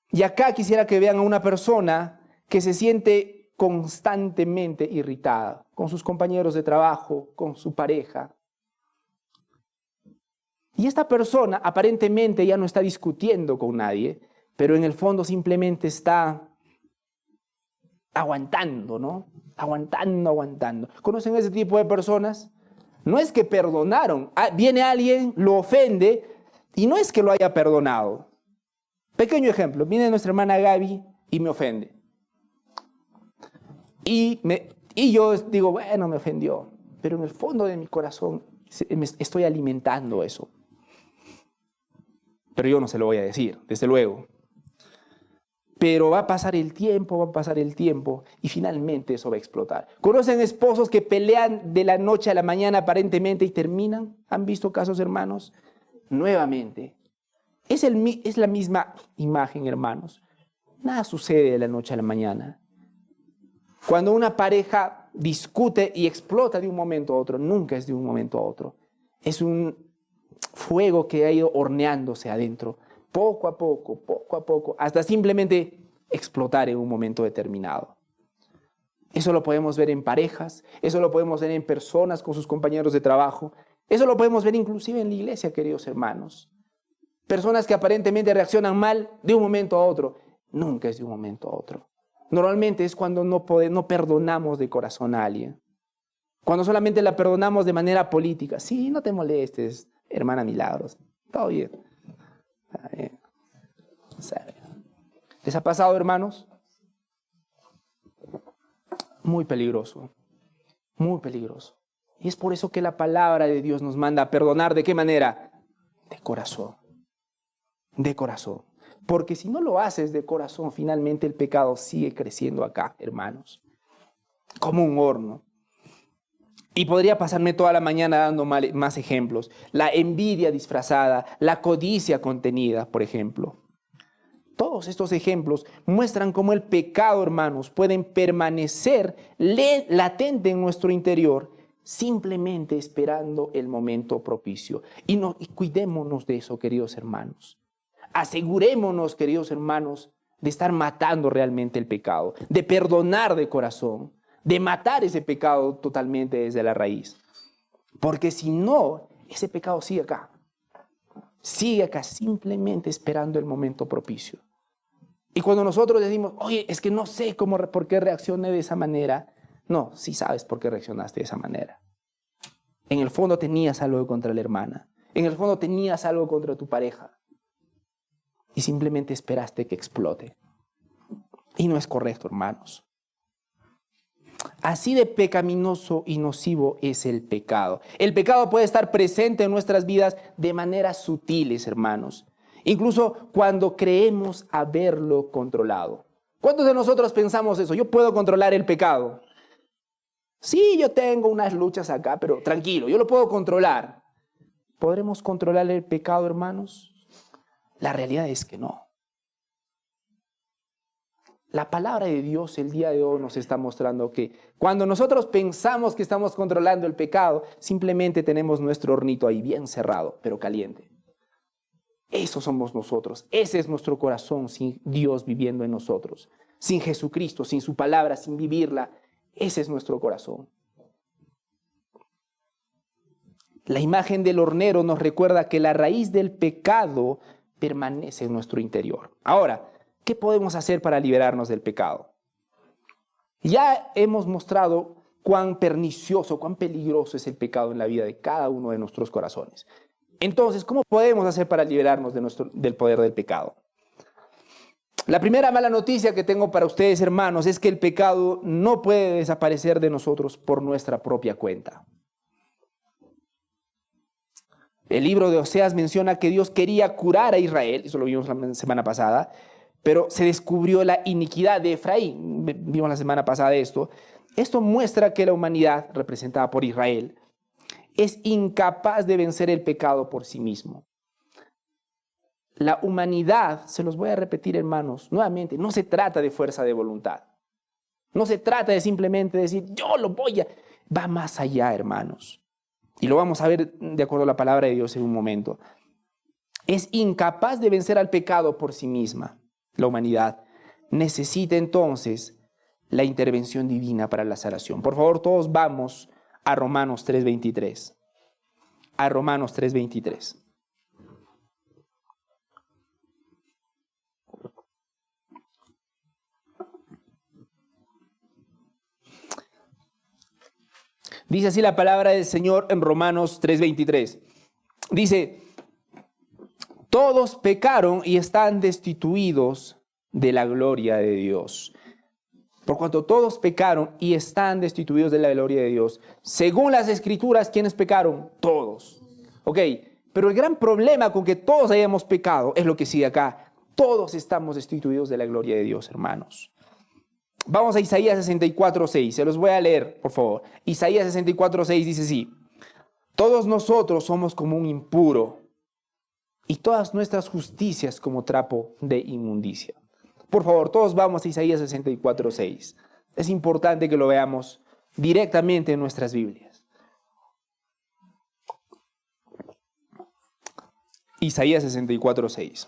Y acá quisiera que vean a una persona que se siente constantemente irritada con sus compañeros de trabajo, con su pareja. Y esta persona aparentemente ya no está discutiendo con nadie, pero en el fondo simplemente está aguantando, ¿no? Aguantando. ¿Conocen ese tipo de personas? No es que perdonaron. Viene alguien, lo ofende, y no es que lo haya perdonado. Pequeño ejemplo, viene nuestra hermana Gaby y me ofende. Y yo digo, bueno, me ofendió, pero en el fondo de mi corazón me estoy alimentando eso. Pero yo no se lo voy a decir, desde luego. Pero va a pasar el tiempo y finalmente eso va a explotar. ¿Conocen esposos que pelean de la noche a la mañana aparentemente y terminan? ¿Han visto casos, hermanos? Nuevamente. Es la misma imagen, hermanos. Nada sucede de la noche a la mañana. Cuando una pareja discute y explota de un momento a otro, nunca es de un momento a otro. Es un fuego que ha ido horneándose adentro, poco a poco, hasta simplemente explotar en un momento determinado. Eso lo podemos ver en parejas, eso lo podemos ver en personas con sus compañeros de trabajo, eso lo podemos ver inclusive en la iglesia, queridos hermanos. Personas que aparentemente reaccionan mal de un momento a otro, nunca es de un momento a otro. Normalmente es cuando no perdonamos de corazón a alguien. Cuando solamente la perdonamos de manera política. Sí, no te molestes, hermana Milagros. Todo bien. Está bien. ¿Les ha pasado, hermanos? Muy peligroso. Muy peligroso. Y es por eso que la palabra de Dios nos manda a perdonar. ¿De qué manera? De corazón. De corazón. Porque si no lo haces de corazón, finalmente el pecado sigue creciendo acá, hermanos. Como un horno. Y podría pasarme toda la mañana dando más ejemplos. La envidia disfrazada, la codicia contenida, por ejemplo. Todos estos ejemplos muestran cómo el pecado, hermanos, pueden permanecer latente en nuestro interior, simplemente esperando el momento propicio. Y cuidémonos de eso, queridos hermanos. Asegurémonos, queridos hermanos, de estar matando realmente el pecado, de perdonar de corazón, de matar ese pecado totalmente desde la raíz. Porque si no, ese pecado sigue acá simplemente esperando el momento propicio. Y cuando nosotros decimos, oye, es que no sé por qué reaccioné de esa manera. No, sí sabes por qué reaccionaste de esa manera. En el fondo tenías algo contra la hermana. En el fondo tenías algo contra tu pareja. Y simplemente esperaste que explote. Y no es correcto, hermanos. Así de pecaminoso y nocivo es el pecado. El pecado puede estar presente en nuestras vidas de maneras sutiles, hermanos. Incluso cuando creemos haberlo controlado. ¿Cuántos de nosotros pensamos eso? Yo puedo controlar el pecado. Sí, yo tengo unas luchas acá, pero tranquilo, yo lo puedo controlar. ¿Podremos controlar el pecado, hermanos? La realidad es que no. La palabra de Dios el día de hoy nos está mostrando que cuando nosotros pensamos que estamos controlando el pecado, simplemente tenemos nuestro hornito ahí bien cerrado, pero caliente. Eso somos nosotros. Ese es nuestro corazón sin Dios viviendo en nosotros. Sin Jesucristo, sin su palabra, sin vivirla. Ese es nuestro corazón. La imagen del hornero nos recuerda que la raíz del pecado permanece en nuestro interior. Ahora, ¿qué podemos hacer para liberarnos del pecado? Ya hemos mostrado cuán pernicioso, cuán peligroso es el pecado en la vida de cada uno de nuestros corazones. Entonces, ¿cómo podemos hacer para liberarnos del poder del pecado? La primera mala noticia que tengo para ustedes, hermanos, es que el pecado no puede desaparecer de nosotros por nuestra propia cuenta. El libro de Oseas menciona que Dios quería curar a Israel, eso lo vimos la semana pasada, pero se descubrió la iniquidad de Efraín. Vimos la semana pasada esto. Esto muestra que la humanidad, representada por Israel, es incapaz de vencer el pecado por sí mismo. La humanidad, se los voy a repetir, hermanos, nuevamente, no se trata de fuerza de voluntad. No se trata de simplemente decir, yo lo voy a... Va más allá, hermanos. Y lo vamos a ver de acuerdo a la palabra de Dios en un momento. Es incapaz de vencer al pecado por sí misma. La humanidad necesita entonces la intervención divina para la salvación. Por favor, todos vamos a Romanos 3:23. A Romanos 3:23. Dice así la palabra del Señor en Romanos 3:23. Dice, todos pecaron y están destituidos de la gloria de Dios. Por cuanto todos pecaron y están destituidos de la gloria de Dios. Según las Escrituras, ¿quiénes pecaron? Todos. Ok, pero el gran problema con que todos hayamos pecado es lo que sigue acá. Todos estamos destituidos de la gloria de Dios, hermanos. Vamos a Isaías 64:6. Se los voy a leer, por favor. Isaías 64:6 dice así. Todos nosotros somos como un impuro y todas nuestras justicias como trapo de inmundicia. Por favor, todos vamos a Isaías 64:6. Es importante que lo veamos directamente en nuestras Biblias. Isaías 64:6.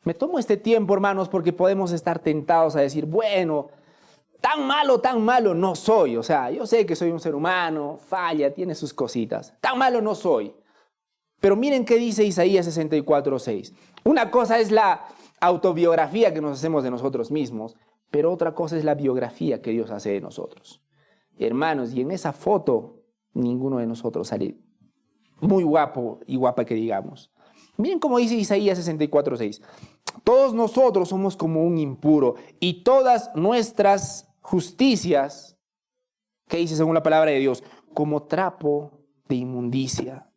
Me tomo este tiempo, hermanos, porque podemos estar tentados a decir, bueno, tan malo no soy. O sea, yo sé que soy un ser humano, falla, tiene sus cositas. Tan malo no soy. Pero miren qué dice Isaías 64:6. Una cosa es la autobiografía que nos hacemos de nosotros mismos, pero otra cosa es la biografía que Dios hace de nosotros. Hermanos, y en esa foto, ninguno de nosotros sale muy guapo y guapa que digamos. Miren cómo dice Isaías 64:6. Todos nosotros somos como un impuro y todas nuestras justicias, ¿qué dice según la palabra de Dios? Como trapo de inmundicia.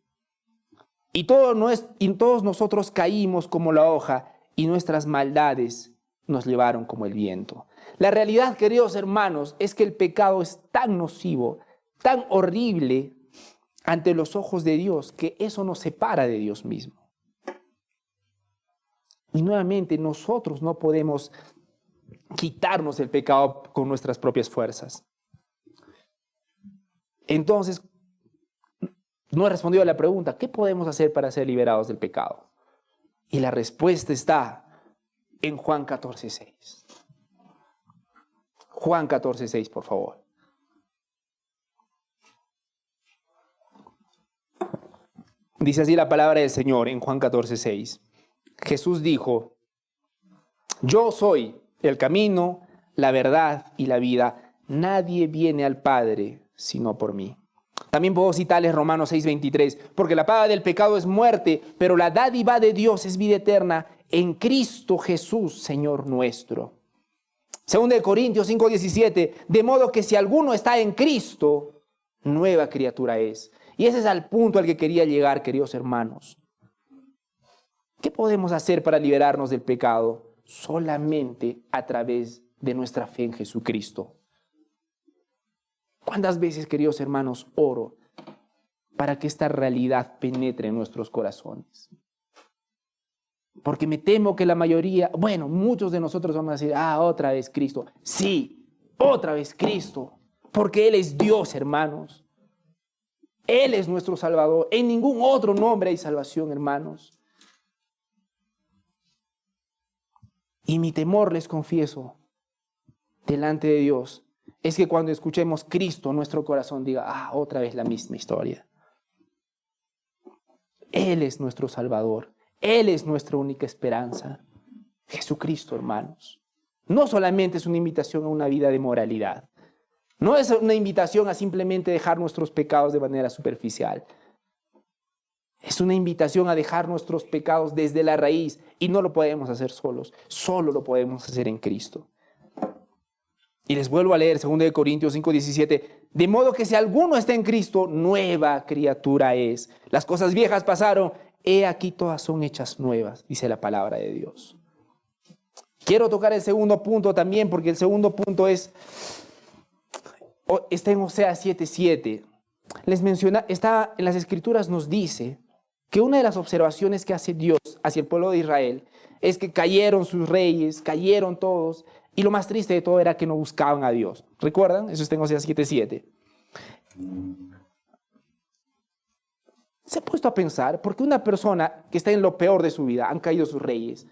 Y todos nosotros caímos como la hoja y nuestras maldades nos llevaron como el viento. La realidad, queridos hermanos, es que el pecado es tan nocivo, tan horrible ante los ojos de Dios, que eso nos separa de Dios mismo. Y nuevamente nosotros no podemos quitarnos el pecado con nuestras propias fuerzas. Entonces, no he respondido a la pregunta, ¿qué podemos hacer para ser liberados del pecado? Y la respuesta está en Juan 14:6. Juan 14:6, por favor. Dice así la palabra del Señor en Juan 14:6. Jesús dijo, yo soy el camino, la verdad y la vida. Nadie viene al Padre sino por mí. También puedo citarles Romanos 6:23, porque la paga del pecado es muerte, pero la dádiva de Dios es vida eterna en Cristo Jesús, Señor nuestro. Segunda de Corintios 5:17, de modo que si alguno está en Cristo, nueva criatura es. Y ese es el punto al que quería llegar, queridos hermanos. ¿Qué podemos hacer para liberarnos del pecado? Solamente a través de nuestra fe en Jesucristo. ¿Cuántas veces, queridos hermanos, oro para que esta realidad penetre en nuestros corazones? Porque me temo que la mayoría, muchos de nosotros vamos a decir, otra vez Cristo. Sí, otra vez Cristo, porque Él es Dios, hermanos. Él es nuestro Salvador. En ningún otro nombre hay salvación, hermanos. Y mi temor, les confieso, delante de Dios, es que cuando escuchemos Cristo, nuestro corazón diga, otra vez la misma historia. Él es nuestro Salvador. Él es nuestra única esperanza. Jesucristo, hermanos. No solamente es una invitación a una vida de moralidad. No es una invitación a simplemente dejar nuestros pecados de manera superficial. Es una invitación a dejar nuestros pecados desde la raíz y no lo podemos hacer solos. Solo lo podemos hacer en Cristo. Y les vuelvo a leer 2 Corintios 5:17. De modo que si alguno está en Cristo, nueva criatura es. Las cosas viejas pasaron, he aquí todas son hechas nuevas, dice la palabra de Dios. Quiero tocar el segundo punto también, porque el segundo punto está en Oseas 7:7. Les menciona, está en las Escrituras, nos dice que una de las observaciones que hace Dios hacia el pueblo de Israel es que cayeron sus reyes, cayeron todos, y lo más triste de todo era que no buscaban a Dios. ¿Recuerdan? Eso está en Oseas 7:7. Se ha puesto a pensar, porque una persona que está en lo peor de su vida, han caído sus reyes,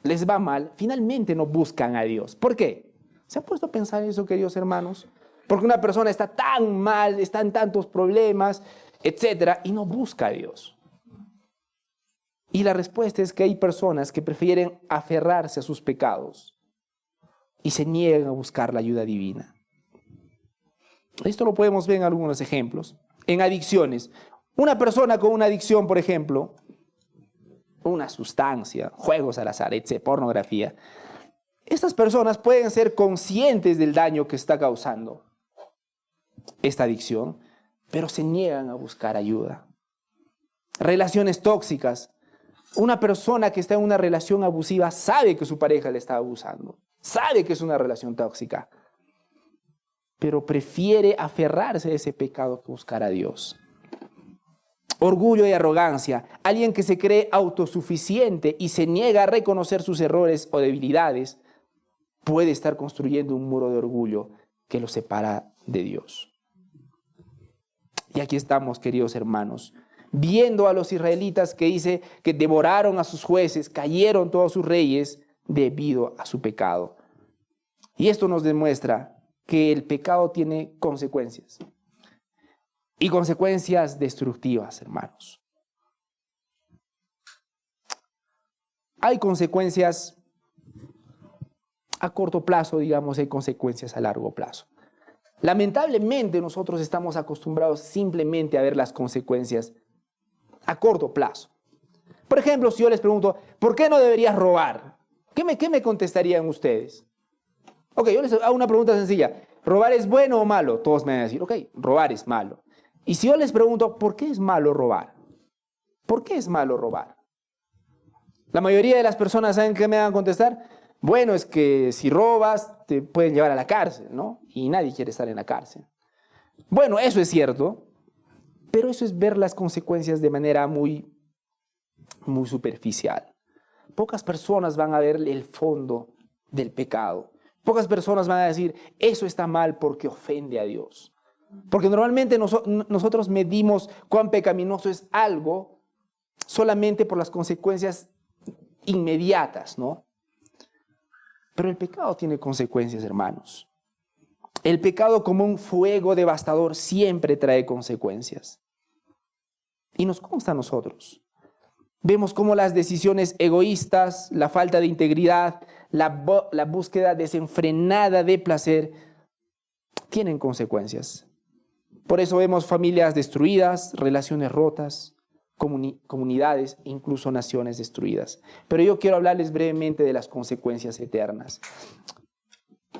les va mal, finalmente no buscan a Dios. ¿Por qué? ¿Se ha puesto a pensar eso, queridos hermanos? Porque una persona está tan mal, está en tantos problemas, etcétera, y no busca a Dios. Y la respuesta es que hay personas que prefieren aferrarse a sus pecados y se niegan a buscar la ayuda divina. Esto lo podemos ver en algunos ejemplos. En adicciones. Una persona con una adicción, por ejemplo, una sustancia, juegos al azar, etc., pornografía, estas personas pueden ser conscientes del daño que está causando esta adicción, pero se niegan a buscar ayuda. Relaciones tóxicas. Una persona que está en una relación abusiva sabe que su pareja le está abusando, sabe que es una relación tóxica, pero prefiere aferrarse a ese pecado que buscar a Dios. Orgullo y arrogancia. Alguien que se cree autosuficiente y se niega a reconocer sus errores o debilidades puede estar construyendo un muro de orgullo que lo separa de Dios. Y aquí estamos, queridos hermanos, viendo a los israelitas que dice que devoraron a sus jueces, cayeron todos sus reyes debido a su pecado. Y esto nos demuestra que el pecado tiene consecuencias. Y consecuencias destructivas, hermanos. Hay consecuencias a corto plazo, digamos, hay consecuencias a largo plazo. Lamentablemente nosotros estamos acostumbrados simplemente a ver las consecuencias a corto plazo. Por ejemplo, si yo les pregunto, ¿por qué no deberías robar? ¿Qué me contestarían ustedes? Ok, yo les hago una pregunta sencilla. ¿Robar es bueno o malo? Todos me van a decir, ok, robar es malo. Y si yo les pregunto, ¿por qué es malo robar? ¿Por qué es malo robar? La mayoría de las personas saben qué me van a contestar. Bueno, es que si robas te pueden llevar a la cárcel, ¿no? Y nadie quiere estar en la cárcel. Bueno, eso es cierto, pero eso es ver las consecuencias de manera muy superficial. Pocas personas van a ver el fondo del pecado. Pocas personas van a decir, eso está mal porque ofende a Dios. Porque normalmente nosotros medimos cuán pecaminoso es algo solamente por las consecuencias inmediatas, ¿no? Pero el pecado tiene consecuencias, hermanos. El pecado, como un fuego devastador, siempre trae consecuencias. Y nos consta a nosotros. Vemos cómo las decisiones egoístas, la falta de integridad, la búsqueda desenfrenada de placer tienen consecuencias. Por eso vemos familias destruidas, relaciones rotas, comunidades, incluso naciones destruidas. Pero yo quiero hablarles brevemente de las consecuencias eternas,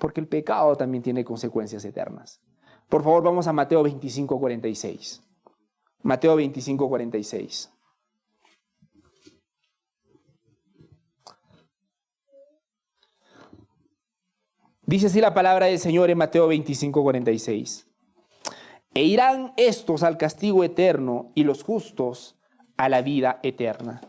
porque el pecado también tiene consecuencias eternas. Por favor, vamos a Mateo 25:46. Mateo 25:46. Dice así la palabra del Señor en Mateo 25:46. E irán estos al castigo eterno y los justos a la vida eterna.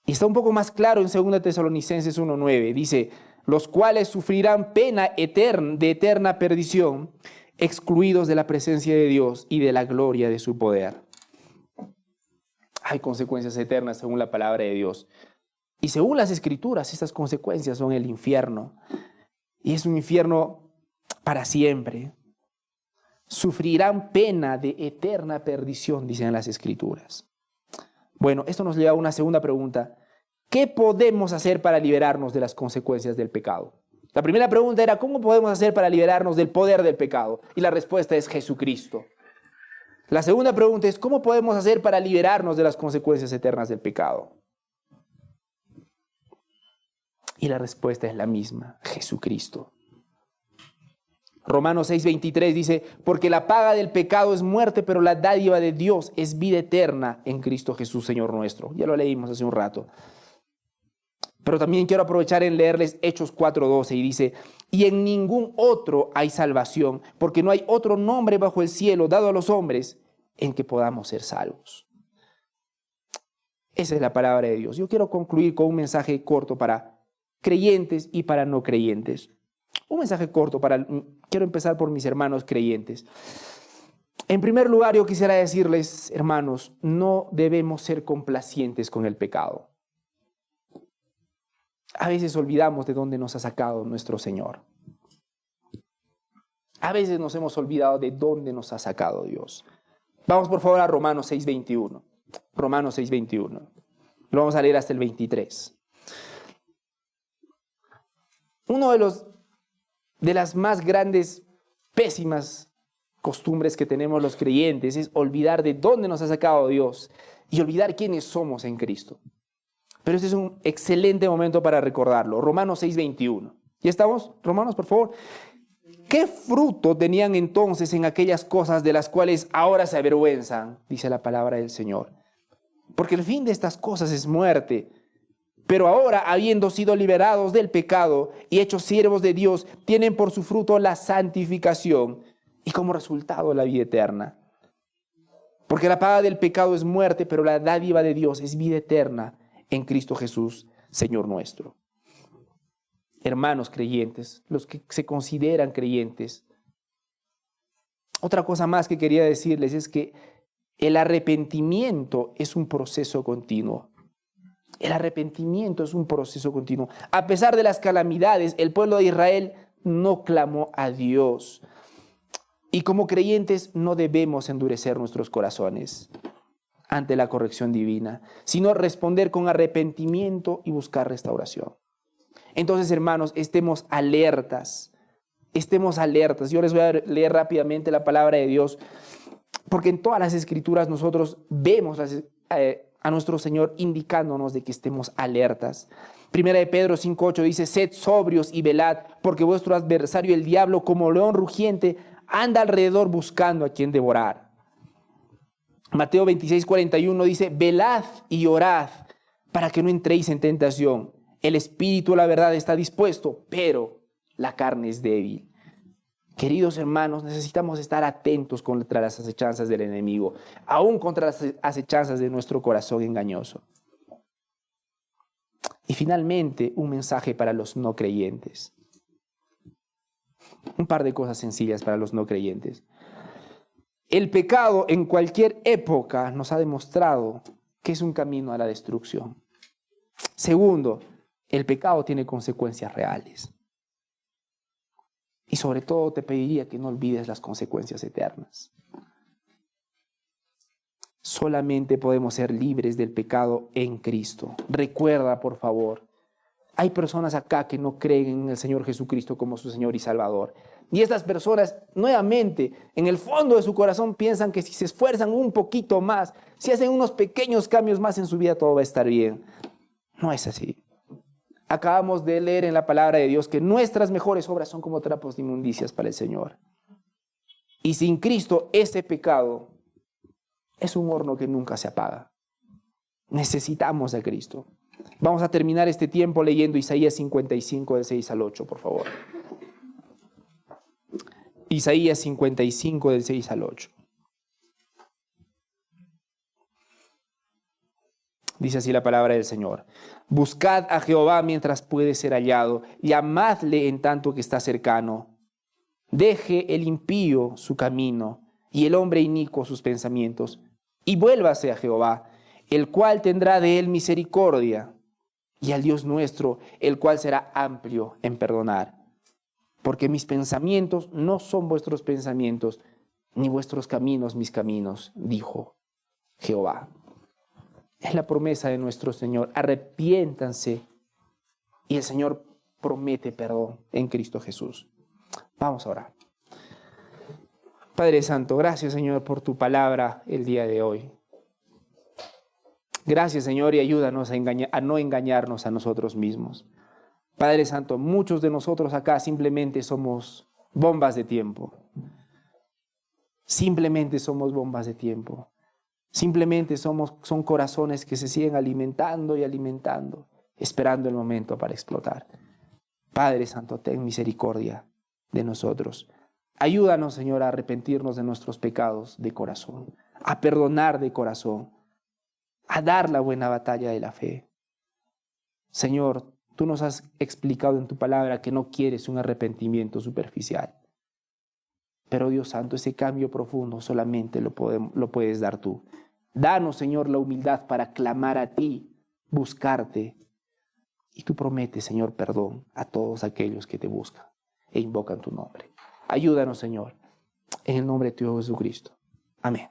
Y está un poco más claro en 2 Tesalonicenses 1:9. Dice, los cuales sufrirán pena de eterna perdición, excluidos de la presencia de Dios y de la gloria de su poder. Hay consecuencias eternas según la palabra de Dios. Y según las Escrituras, estas consecuencias son el infierno. Y es un infierno para siempre. Sufrirán pena de eterna perdición, dicen las Escrituras. Bueno, esto nos lleva a una segunda pregunta. ¿Qué podemos hacer para liberarnos de las consecuencias del pecado? La primera pregunta era, ¿cómo podemos hacer para liberarnos del poder del pecado? Y la respuesta es Jesucristo. La segunda pregunta es, ¿cómo podemos hacer para liberarnos de las consecuencias eternas del pecado? Y la respuesta es la misma, Jesucristo. Romanos 6:23 dice, porque la paga del pecado es muerte, pero la dádiva de Dios es vida eterna en Cristo Jesús, Señor nuestro. Ya lo leímos hace un rato. Pero también quiero aprovechar en leerles Hechos 4:12 y dice, y en ningún otro hay salvación, porque no hay otro nombre bajo el cielo dado a los hombres en que podamos ser salvos. Esa es la palabra de Dios. Yo quiero concluir con un mensaje corto para creyentes y para no creyentes. Un mensaje corto quiero empezar por mis hermanos creyentes. En primer lugar, yo quisiera decirles, hermanos, no debemos ser complacientes con el pecado. A veces olvidamos de dónde nos ha sacado nuestro Señor. A veces nos hemos olvidado de dónde nos ha sacado Dios. Vamos por favor a Romanos 6:21. Romanos 6:21. Lo vamos a leer hasta el 23. Uno de las más grandes, pésimas costumbres que tenemos los creyentes es olvidar de dónde nos ha sacado Dios y olvidar quiénes somos en Cristo. Pero este es un excelente momento para recordarlo. Romanos 6:21. ¿Ya estamos? Romanos, por favor. ¿Qué fruto tenían entonces en aquellas cosas de las cuales ahora se avergüenzan? Dice la palabra del Señor. Porque el fin de estas cosas es muerte. Pero ahora, habiendo sido liberados del pecado y hechos siervos de Dios, tienen por su fruto la santificación y como resultado la vida eterna. Porque la paga del pecado es muerte, pero la dádiva de Dios es vida eterna en Cristo Jesús, Señor nuestro. Hermanos creyentes, los que se consideran creyentes, otra cosa más que quería decirles es que el arrepentimiento es un proceso continuo. El arrepentimiento es un proceso continuo. A pesar de las calamidades, el pueblo de Israel no clamó a Dios. Y como creyentes no debemos endurecer nuestros corazones ante la corrección divina, sino responder con arrepentimiento y buscar restauración. Entonces, hermanos, estemos alertas. Estemos alertas. Yo les voy a leer rápidamente la palabra de Dios, porque en todas las Escrituras nosotros vemos a nuestro Señor indicándonos de que estemos alertas. Primera de Pedro 5:8 dice: sed sobrios y velad, porque vuestro adversario el diablo, como león rugiente, anda alrededor buscando a quien devorar. Mateo 26:41 dice: velad y orad para que no entréis en tentación. El espíritu, la verdad, está dispuesto, pero la carne es débil. Queridos hermanos, necesitamos estar atentos contra las acechanzas del enemigo, aún contra las acechanzas de nuestro corazón engañoso. Y finalmente, un mensaje para los no creyentes. Un par de cosas sencillas para los no creyentes. El pecado en cualquier época nos ha demostrado que es un camino a la destrucción. Segundo, el pecado tiene consecuencias reales. Y sobre todo te pediría que no olvides las consecuencias eternas. Solamente podemos ser libres del pecado en Cristo. Recuerda, por favor, hay personas acá que no creen en el Señor Jesucristo como su Señor y Salvador. Y estas personas, nuevamente, en el fondo de su corazón piensan que si se esfuerzan un poquito más, si hacen unos pequeños cambios más en su vida, todo va a estar bien. No es así. Acabamos de leer en la palabra de Dios que nuestras mejores obras son como trapos de inmundicias para el Señor. Y sin Cristo, ese pecado es un horno que nunca se apaga. Necesitamos a Cristo. Vamos a terminar este tiempo leyendo Isaías 55, del 6 al 8, por favor. Isaías 55, del 6 al 8. Dice así la palabra del Señor: buscad a Jehová mientras puede ser hallado, llamadle en tanto que está cercano. Deje el impío su camino y el hombre inicuo sus pensamientos, y vuélvase a Jehová, el cual tendrá de él misericordia, y al Dios nuestro, el cual será amplio en perdonar. Porque mis pensamientos no son vuestros pensamientos, ni vuestros caminos mis caminos, dijo Jehová. Es la promesa de nuestro Señor. Arrepiéntanse y el Señor promete perdón en Cristo Jesús. Vamos a orar. Padre Santo, gracias, Señor, por tu palabra el día de hoy. Gracias, Señor, y ayúdanos a no engañarnos a nosotros mismos. Padre Santo, muchos de nosotros acá simplemente somos bombas de tiempo. Simplemente somos bombas de tiempo. Simplemente son corazones que se siguen alimentando y alimentando, esperando el momento para explotar. Padre Santo, ten misericordia de nosotros. Ayúdanos, Señor, a arrepentirnos de nuestros pecados de corazón, a perdonar de corazón, a dar la buena batalla de la fe. Señor, tú nos has explicado en tu palabra que no quieres un arrepentimiento superficial. Pero Dios Santo, ese cambio profundo solamente lo puedes dar tú. Danos, Señor, la humildad para clamar a ti, buscarte. Y tú prometes, Señor, perdón a todos aquellos que te buscan e invocan tu nombre. Ayúdanos, Señor, en el nombre de tu Hijo Jesucristo. Amén.